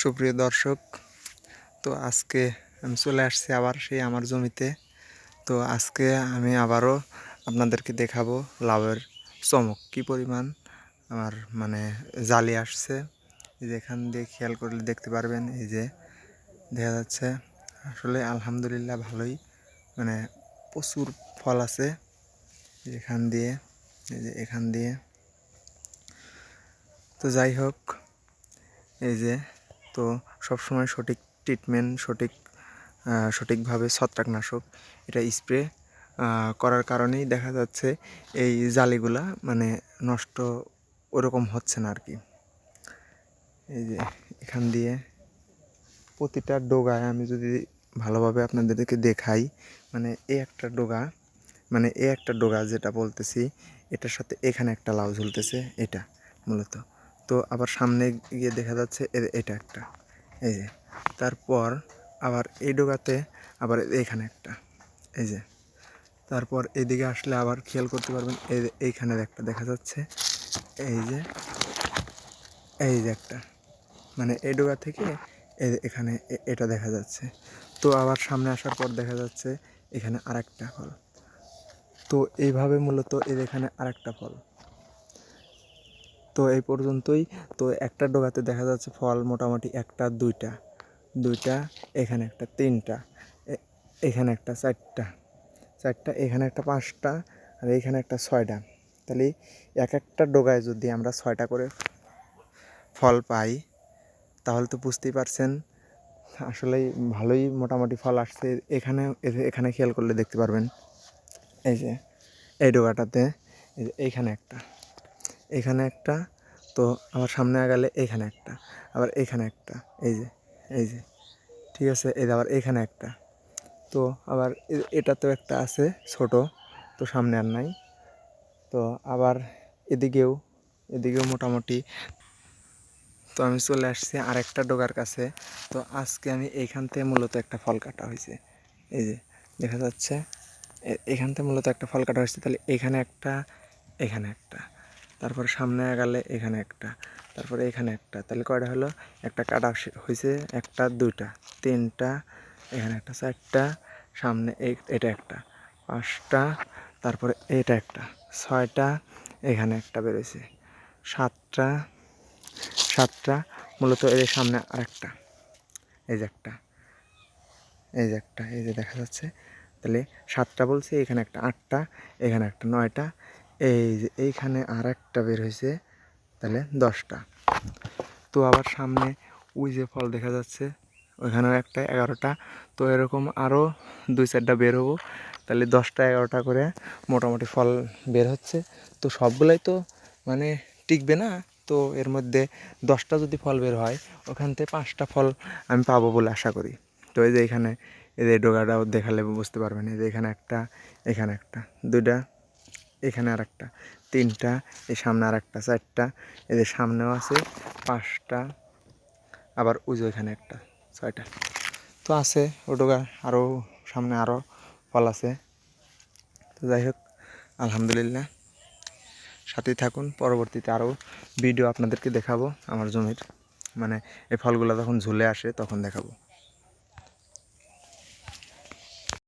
সুপ্রিয় দর্শক, তো আজকে আমি চলে আসছি আবার সেই আমার জমিতে। তো আজকে আমি আবারও আপনাদেরকে দেখাবো লাউয়ের চমক কী পরিমাণ আমার জালি আসছে। এই যে এখান দিয়ে খেয়াল করলে দেখতে পারবেন, এই যে দেখা যাচ্ছে আসলে আলহামদুলিল্লাহ ভালোই প্রচুর ফল আছে এখান দিয়ে, এই যে এখান দিয়ে। তো যাই হোক, এই যে তো সবসময় সঠিক ট্রিটমেন্ট সঠিকভাবে ছত্রাকনাশক এটা স্প্রে করার কারণেই দেখা যাচ্ছে এই জালিগুলা নষ্ট ওরকম হচ্ছে না আর কি। এই যে এখান দিয়ে প্রতিটা ডোগায় আমি যদি ভালোভাবে আপনাদেরকে দেখাই, এই একটা ডোগা যেটা বলতেছি, এটার সাথে এখানে একটা লাউ ঝুলতেছে, এটা মূলত। তো আবার সামনে গিয়ে দেখা যাচ্ছে এটা একটা, এই যে। তারপর আবার এই ডোগাতে আবার এইখানে একটা, এই যে। তারপর এদিকে আসলে আবার খেয়াল করতে পারবেন, এইখানের একটা দেখা যাচ্ছে, এই যে একটা, এই ডোগা থেকে এখানে এটা দেখা যাচ্ছে। তো আবার সামনে আসার পর দেখা যাচ্ছে এখানে আরেকটা ফল। তো এইভাবে মূলত এখানে আরেকটা ফল। তো এই পর্যন্তই। তো একটা ডোগাতে দেখা যাচ্ছে ফল মোটামুটি একটা দুইটা, এখানে একটা তিনটা, এখানে একটা চারটা, এখানে একটা পাঁচটা, আর এইখানে একটা ছয়টা। তাহলে এক একটা ডোগায় যদি আমরা 6টা করে ফল পাই, তাহলে তো বুঝতেই পারছেন আসলেই ভালোই মোটামুটি ফল আসছে। এখানে খেয়াল করলে দেখতে পারবেন, এই যে এই ডোগাটাতে এইখানে একটা, তো আবার সামনে গেলে এইখানে একটা, আবার এইখানে একটা, এই যে ঠিক আছে। এই আবার এইখানে একটা, তো আবার এটাতেও একটা আছে ছোট, তো সামনে আর নাই। তো আবার এদিকেও মোটামুটি। তো আমি চলে আসছি আরেকটা ডোগার কাছে। তো আজকে আমি এইখান থেকে মূলত একটা ফল কাটা হয়েছে, এই যে দেখা যাচ্ছে এখান থেকে মূলত একটা ফল কাটা হয়েছে। তাহলে এখানে একটা, তারপর সামনে গেলে এখানে একটা, তারপরে এখানে একটা, তাহলে কয়টা হলো? একটা কাটা হয়েছে, একটা দুইটা তিনটা, এখানে একটা চারটা, সামনে এটা একটা পাঁচটা, তারপরে এটা একটা ছয়টা, এখানে একটা বেরোছে সাতটা, মূলত এর সামনে আরেকটা, এই যে একটা, এই যে দেখা যাচ্ছে। তাহলে 7টা বলছি, এখানে একটা 8টা, এখানে একটা 9টা, এই যে এইখানে আর একটা বের হয়েছে, তাহলে 10টা। তো আবার সামনে ওই যে ফল দেখা যাচ্ছে, ওইখানেও একটা 11টা। তো এরকম আরও 2-4টা বের হবো, তাহলে 10টা 11টা করে মোটামুটি ফল বের হচ্ছে। তো সবগুলাই তো টিকবে না। তো এর মধ্যে 10টা যদি ফল বের হয়, ওখান থেকে 5টা ফল আমি পাবো বলে আশা করি। তো এই যে এখানে এই যে ডোগাটাও দেখালে বুঝতে পারবেন, এই যে এখানে একটা, এখানে একটা, 2টা, এখানে আর একটা, 3টা, এই সামনে আর একটা 4টা, এদের সামনেও আছে 5টা, আবার ওই যে এখানে একটা 6টা। তো আছে ও ডোগা, আরও সামনে আরও ফল আছে। তো যাই হোক, আলহামদুলিল্লাহ, সাথেই থাকুন। পরবর্তীতে আরও ভিডিও আপনাদেরকে দেখাবো আমার জমির, এই ফলগুলো যখন ঝুলে আসে তখন দেখাবো।